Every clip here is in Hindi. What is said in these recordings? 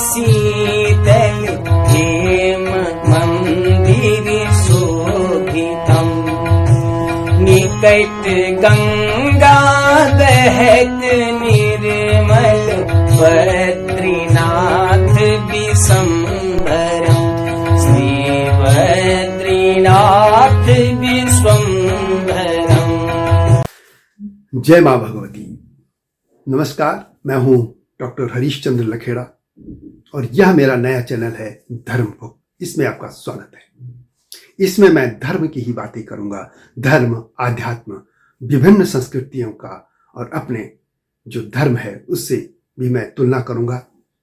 शीतल हेम मंदिर शोभितम् निकट गंगा बहत निर्मल बद्रीनाथ विश्वम्भरम् श्री बद्रीनाथ विश्वम्भरम्। जय मां भगवती। नमस्कार, मैं हूं डॉक्टर हरीशचंद्र लखेड़ा और यह मेरा नया चैनल है धर्म भोग। इसमें आपका स्वागत है। इसमें मैं धर्म की ही बातें करूंगा, धर्म, आध्यात्म, विभिन्न संस्कृतियों का और अपने जो धर्म है उससे भी मैं तुलना करूंगा,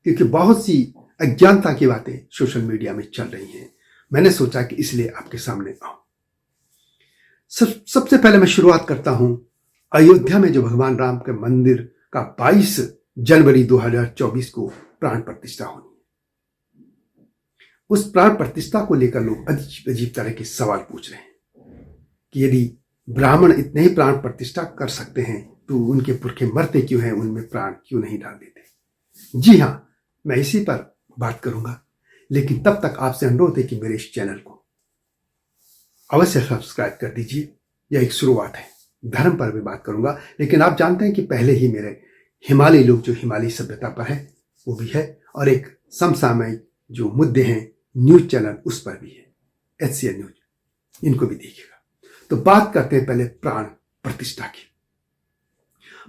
क्योंकि बहुत सी अज्ञानता की बातें सोशल मीडिया में चल रही हैं। मैंने सोचा कि इसलिए आपके सामने आऊं। सबसे पहले मैं शुरुआत करता हूं अयोध्या में जो भगवान राम के मंदिर का 22 जनवरी 2024 को प्राण प्रतिष्ठा होनी है। उस प्राण प्रतिष्ठा को लेकर लोग अजीब अजीब तरह के सवाल पूछ रहे हैं कि यदि ब्राह्मण इतने ही प्राण प्रतिष्ठा कर सकते हैं तो उनके पुरखे मरते क्यों हैं, उनमें प्राण क्यों नहीं डाल देते। जी हां, मैं इसी पर बात करूंगा, लेकिन तब तक आपसे अनुरोध है कि मेरे इस चैनल को अवश्य सब्सक्राइब कर दीजिए। यह एक शुरुआत है। धर्म पर भी बात करूंगा, लेकिन आप जानते हैं कि पहले ही मेरे हिमालयी लोग जो हिमालयी सभ्यता पर है वो भी है, और एक समसामयिक जो मुद्दे हैं न्यूज चैनल उस पर भी है, HCN न्यूज, इनको भी देखिएगा। तो बात करते हैं पहले प्राण प्रतिष्ठा की।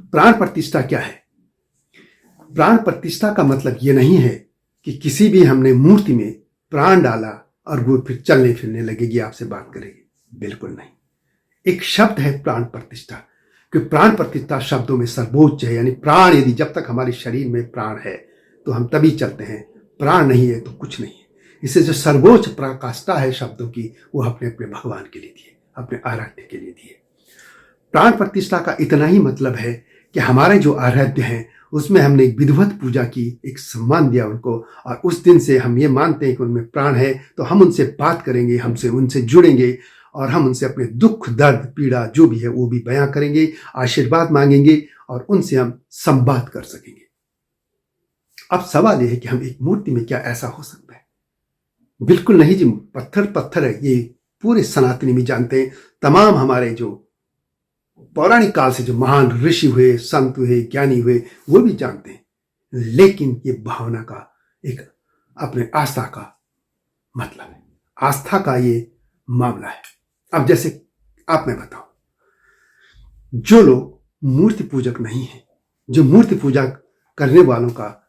प्राण प्रतिष्ठा क्या है? प्राण प्रतिष्ठा का मतलब ये नहीं है कि किसी भी हमने मूर्ति में प्राण डाला और वो फिर चलने फिरने लगेगी, आपसे बात करेगी। बिल्कुल नहीं। एक शब्द है प्राण प्रतिष्ठा, कि प्राण प्रतिष्ठा शब्दों में सर्वोच्च है, यानी प्राण, यदि जब तक हमारे शरीर में प्राण है तो हम तभी चलते हैं, प्राण नहीं है तो कुछ नहीं है। इससे जो सर्वोच्च पराकाष्ठा है शब्दों की, वो अपने अपने भगवान के लिए दिए, अपने आराध्य के लिए दिए। प्राण प्रतिष्ठा का इतना ही मतलब है कि हमारे जो आराध्य हैं उसमें हमने एक विधिवत पूजा की, एक सम्मान दिया उनको, और उस दिन से हम ये मानते हैं कि उनमें प्राण है, तो हम उनसे बात करेंगे, हमसे उनसे जुड़ेंगे और हम उनसे अपने दुख, दर्द, पीड़ा जो भी है वो भी बयां करेंगे, आशीर्वाद मांगेंगे और उनसे हम संवाद कर सकेंगे। अब सवाल यह है कि हम एक मूर्ति में क्या ऐसा हो सकता है? बिल्कुल नहीं जी, पत्थर है। ये पूरे सनातनी में जानते हैं, तमाम हमारे जो पौराणिक काल से जो महान ऋषि हुए, संत हुए, ज्ञानी हुए, वो भी जानते हैं। लेकिन ये भावना का एक अपने आस्था का मतलब है, आस्था का ये मामला है। अब जैसे आप मैं बताऊं, जो लोग मूर्ति पूजक नहीं हैं, जो मूर्ति पूजा करने वालों का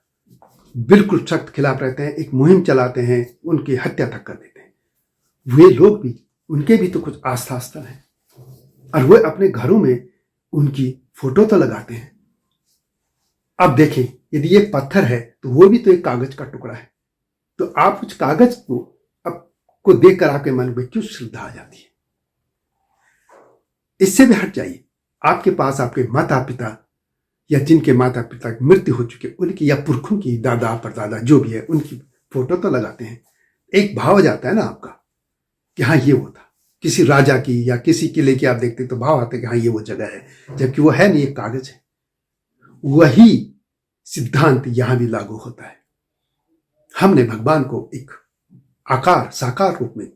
बिल्कुल सख्त खिलाफ रहते हैं, एक मुहिम चलाते हैं, उनकी हत्या तक कर देते हैं, वे लोग भी, उनके भी तो कुछ आस्था स्थल है, और वे अपने घरों में उनकी फोटो तो लगाते हैं। अब देखें, यदि ये पत्थर है तो वो भी तो एक कागज का टुकड़ा है, तो आप उस कागज को देखकर आपके मन में क्यों श्रद्धा आ जाती है? इससे भी हट जाइए। आपके पास आपके माता पिता या जिनके माता पिता की मृत्यु हो चुके, उनकी या पुरखों की, दादा परदादा जो भी है, उनकी फोटो तो लगाते हैं। एक भाव जाता है ना आपका कि हाँ ये वो था। किसी राजा की या किसी किले की आप देखते तो भाव आता है कि हाँ ये वो जगह है, जबकि वो है नहीं, एक कागज है। वही सिद्धांत यहां भी लागू होता है। हमने भगवान को एक आकार, साकार रूप में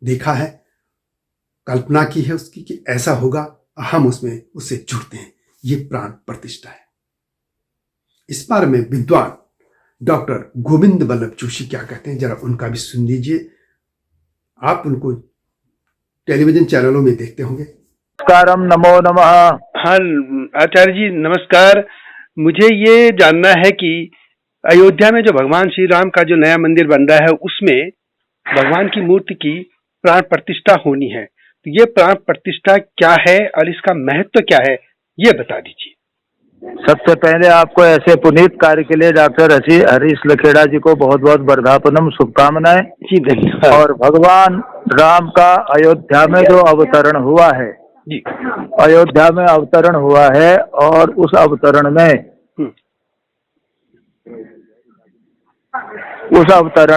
देखा है, कल्पना की है उसकी कि ऐसा होगा, हम उसमें उससे जुड़ते हैं। ये प्राण प्रतिष्ठा है। इस बारे में विद्वान डॉक्टर गोविंद बल्लभ जोशी क्या कहते हैं, जरा उनका भी सुन लीजिए। आप उनको टेलीविजन चैनलों में देखते होंगे। नमस्कारम, नमो नमः। हाँ आचार्य जी नमस्कार। मुझे ये जानना है कि अयोध्या में जो भगवान श्री राम का जो नया मंदिर बन रहा है उसमें भगवान की मूर्ति की प्राण प्रतिष्ठा होनी है, तो ये प्राण प्रतिष्ठा क्या है और इसका महत्व क्या है, ये बता दीजिए। सबसे पहले आपको ऐसे पुनीत कार्य के लिए डॉक्टर हरीश लखेड़ा जी को बहुत बहुत वर्धापनम, शुभकामनाएं जी धन्यवाद। और भगवान राम का अयोध्या में जो अवतरण हुआ है जी, अयोध्या में अवतरण हुआ है, और उस अवतरण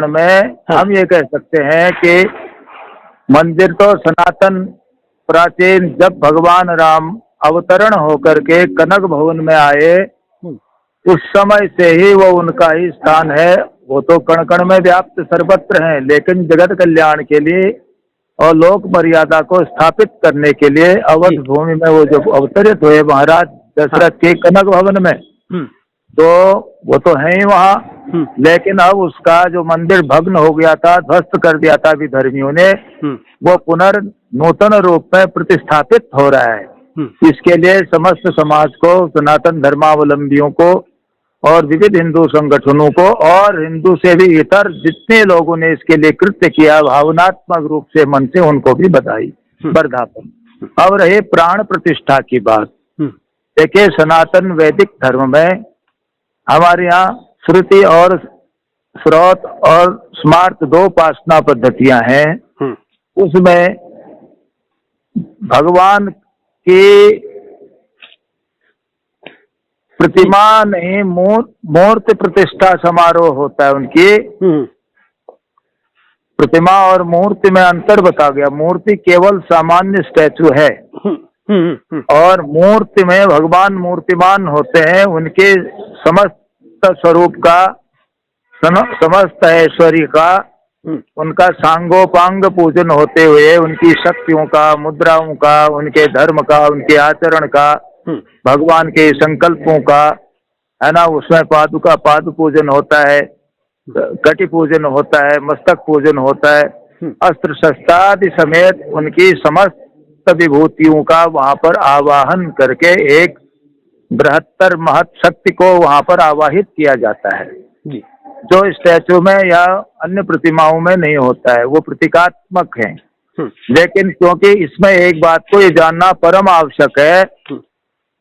में हम ये कह सकते हैं कि मंदिर तो सनातन प्राचीन, जब भगवान राम अवतरण होकर के कनक भवन में आए उस समय से ही वो उनका ही स्थान है, वो तो कण कण में व्याप्त सर्वत्र हैं, लेकिन जगत कल्याण के लिए और लोक मर्यादा को स्थापित करने के लिए अवध भूमि में वो जो अवतरित हुए महाराज दशरथ के कनक भवन में, तो वो तो है ही वहाँ, लेकिन अब उसका जो मंदिर भग्न हो गया था, ध्वस्त कर दिया था विधर्मियों ने, वो पुनर्नूतन रूप में प्रतिष्ठापित हो रहा है। इसके लिए समस्त समाज को, सनातन धर्मावलंबियों को और विविध हिंदू संगठनों को और हिंदू से भी इतर जितने लोगों ने इसके लिए कृत्य किया भावनात्मक रूप से मन से, उनको भी बधाई वर्धापन। अब रहे प्राण प्रतिष्ठा की बात। देखिए, सनातन वैदिक धर्म में हमारे यहाँ श्रुति और श्रौत और स्मार्त 2 उपासना पद्धतियां हैं। उसमें भगवान की प्रतिमा नहीं, मूर्ति प्रतिष्ठा समारोह होता है। उनकी प्रतिमा और मूर्ति में अंतर बता गया। मूर्ति केवल सामान्य स्टैचू है और मूर्ति में भगवान मूर्तिमान होते हैं। उनके समस्त स्वरूप का, समस्त ऐश्वर्य का, उनका सांगोपांग पूजन होते हुए उनकी शक्तियों का, मुद्राओं का, उनके धर्म का, उनके आचरण का, भगवान के संकल्पों का, है ना, उसमें पादुका पादु पूजन होता है, कटि पूजन होता है, मस्तक पूजन होता है, अस्त्र शस्त्रादि समेत उनकी समस्त विभूतियों का वहां पर आवाहन करके एक बृहत्तर महत शक्ति को वहां पर आवाहित किया जाता है जी, जो स्टैचू में या अन्य प्रतिमाओं में नहीं होता है। वो प्रतीकात्मक है। लेकिन क्योंकि इसमें एक बात को ये जानना परम आवश्यक है,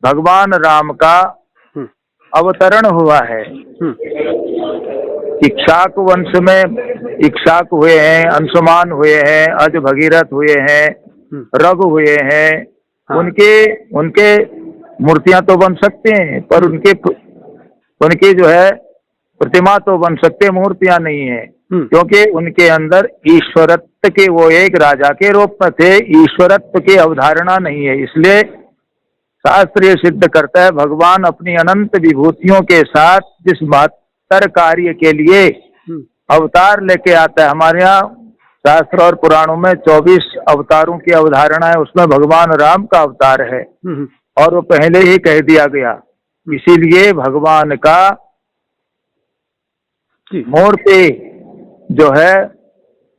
भगवान राम का अवतरण हुआ है। इक्ष्वाक वंश में इक्ष्वाक हुए हैं, अंशुमान हुए हैं, अज भगीरथ हुए हैं, रघु हुए हैं। उनके मूर्तियां तो बन सकते हैं, पर उनकी जो है प्रतिमा तो बन सकते, मूर्तियां नहीं है। क्योंकि उनके अंदर ईश्वरत्व के, वो एक राजा के रूप में थे, ईश्वरत्व की अवधारणा नहीं है। इसलिए शास्त्र ये सिद्ध करता है, भगवान अपनी अनंत विभूतियों के साथ जिस महत्तर कार्य के लिए अवतार लेके आता है, हमारे यहाँ शास्त्र और पुराणों में 24 अवतारों की अवधारणा है, उसमें भगवान राम का अवतार है और वो पहले ही कह दिया गया। इसीलिए भगवान का मूर्ति जो है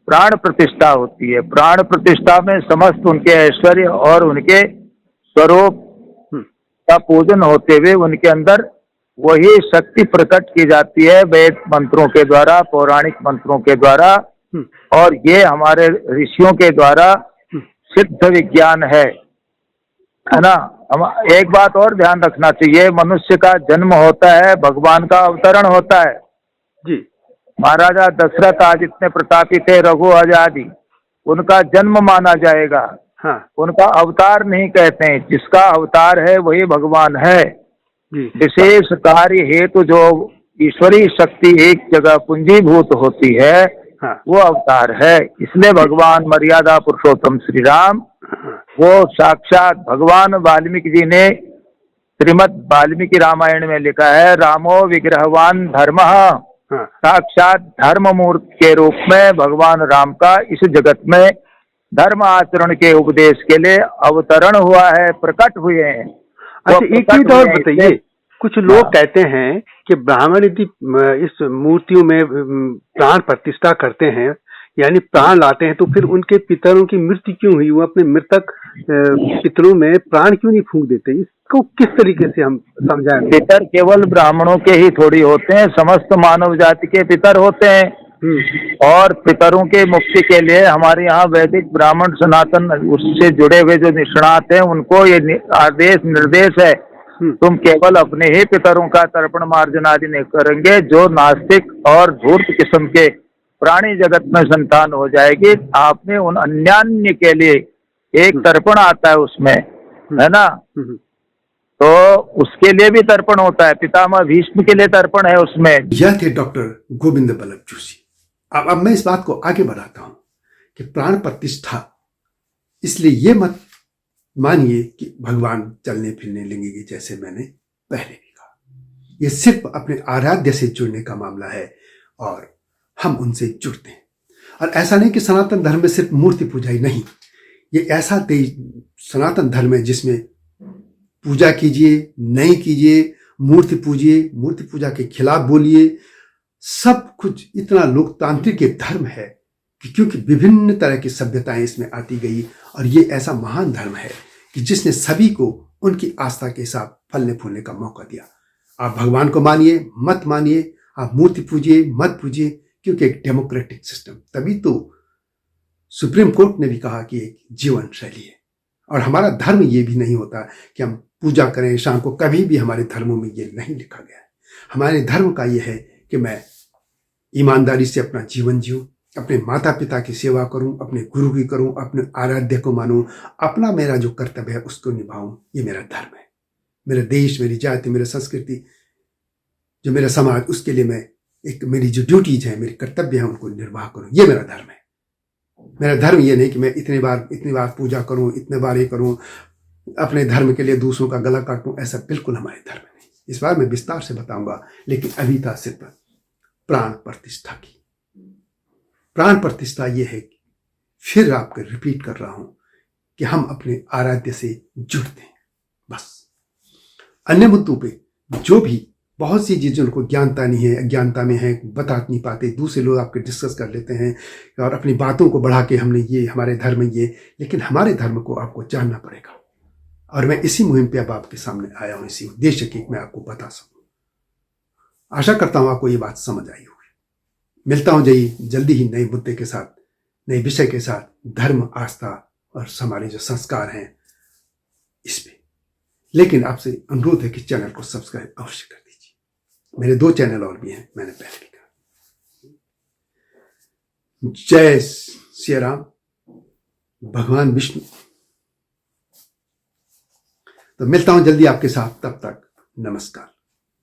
प्राण प्रतिष्ठा होती है। प्राण प्रतिष्ठा में समस्त उनके ऐश्वर्य और उनके स्वरूप का पूजन होते हुए उनके अंदर वही शक्ति प्रकट की जाती है वेद मंत्रों के द्वारा, पौराणिक मंत्रों के द्वारा, और ये हमारे ऋषियों के द्वारा सिद्ध विज्ञान है ना। हम एक बात और ध्यान रखना चाहिए, मनुष्य का जन्म होता है, भगवान का अवतरण होता है जी। महाराजा दशरथ आज इतने प्रतापी थे, रघु आदि, उनका जन्म माना जाएगा। हाँ। उनका अवतार नहीं कहते हैं, जिसका अवतार है वही भगवान है। विशेष कार्य हेतु जो ईश्वरीय शक्ति एक जगह पूंजीभूत होती है, हाँ, वो अवतार है। इसलिए भगवान मर्यादा पुरुषोत्तम श्री राम, वो साक्षात भगवान वाल्मीकि जी ने श्रीमद् वाल्मीकि रामायण में लिखा है, रामो विग्रहवान धर्मः, साक्षात धर्म मूर्ति के रूप में भगवान राम का इस जगत में धर्म आचरण के उपदेश के लिए अवतरण हुआ है, प्रकट हुए हैं। अच्छा, एक चीज और बताइए, कुछ लोग कहते हैं कि ब्राह्मण यदि इस मूर्तियों में प्राण प्रतिष्ठा करते हैं, यानी प्राण लाते हैं, तो फिर उनके पितरों की मृत्यु क्यों हुई? वो अपने मृतक पितरों में प्राण क्यों नहीं फूंक देते? इसको किस तरीके से हम समझाएं? पितर केवल ब्राह्मणों के ही थोड़ी होते हैं, समस्त मानव जाति के पितर होते हैं। और पितरों के मुक्ति के लिए हमारे यहाँ वैदिक ब्राह्मण सनातन उससे जुड़े हुए जो निष्णात हैं, उनको ये आदेश निर्देश है, तुम केवल अपने ही पितरों का तर्पण मार्जन आदि नहीं करेंगे, जो नास्तिक और धूर्त किस्म के प्राणी जगत में संतान हो जाएगी, आपने उन अन्यान्य के लिए एक तर्पण आता है उसमें, है ना, तो उसके लिए भी तर्पण होता है। पितामह भीष्म के लिए तर्पण है उसमें। यह थे डॉक्टर गोविंद बल्लभ जोशी। अब मैं इस बात को आगे बढ़ाता हूं कि प्राण प्रतिष्ठा, इसलिए ये मत मानिए कि भगवान चलने फिरने लगेंगे, जैसे मैंने पहले भी कहा। यह सिर्फ अपने आराध्य से जुड़ने का मामला है और हम उनसे जुड़ते हैं। और ऐसा नहीं कि सनातन धर्म में सिर्फ मूर्ति पूजा ही नहीं, ये ऐसा सनातन धर्म है जिसमें पूजा कीजिए, नहीं कीजिए, मूर्ति पूजिए, मूर्ति पूजा के खिलाफ बोलिए, सब कुछ इतना लोकतांत्रिक एक धर्म है कि क्योंकि विभिन्न तरह की सभ्यताएं इसमें आती गई, और ये ऐसा महान धर्म है कि जिसने सभी को उनकी आस्था के साथ फलने फूलने का मौका दिया। आप भगवान को मानिए, मत मानिए, आप मूर्ति पूजिए, मत पूजिए, क्योंकि एक डेमोक्रेटिक सिस्टम, तभी तो सुप्रीम कोर्ट ने भी कहा कि एक जीवन शैली है। और हमारा धर्म ये भी नहीं होता कि हम पूजा करें शाम को, कभी भी हमारे धर्मों में ये नहीं लिखा गया है। हमारे धर्म का ये है कि मैं ईमानदारी से अपना जीवन जीऊं, अपने माता पिता की सेवा करूं, अपने गुरु की करूं, अपने आराध्य को मानूं, अपना मेरा जो कर्तव्य है उसको निभाऊं। ये मेरा धर्म है। मेरा देश, मेरी जाति, मेरी संस्कृति, जो मेरा समाज, उसके लिए मैं एक मेरी जो ड्यूटीज है, मेरी कर्तव्य है, उनको निर्वाह करूं। ये मेरा धर्म है। मेरा धर्म ये नहीं कि मैं इतनी बार पूजा करूं, इतने बार ये करूं, अपने धर्म के लिए दूसरों का गला काटूं, ऐसा बिल्कुल हमारे धर्म में नहीं। इस बार मैं विस्तार से बताऊंगा, लेकिन अभी था सिर्फ प्राण प्रतिष्ठा की। प्राण प्रतिष्ठा ये है कि फिर आपको रिपीट कर रहा हूं कि हम अपने आराध्य से जुड़ते हैं, बस। अन्य मुद्दों पे जो भी बहुत सी चीजें उनको ज्ञानता नहीं है, अज्ञानता में है, बता नहीं पाते, दूसरे लोग आपके डिस्कस कर लेते हैं और अपनी बातों को बढ़ा के हमने ये हमारे धर्म में ये, लेकिन हमारे धर्म को आपको जानना पड़ेगा। और मैं इसी मुहिम पे अब आपके सामने आया हूं, इसी उद्देश्य की मैं आपको बता सकूं। आशा करता हूं आपको ये बात समझ आई होगी। मिलता हूं जल्दी ही नए मुद्दे के साथ, नए विषय के साथ, धर्म, आस्था और हमारे जो संस्कार हैं इस पे। लेकिन आपसे अनुरोध है कि चैनल को सब्सक्राइब अवश्य कर दीजिए। मेरे 2 चैनल और भी हैं, मैंने पहले भी कहा। जय श्री राम, भगवान विष्णु। तो मिलता हूं जल्दी आपके साथ, तब तक नमस्कार।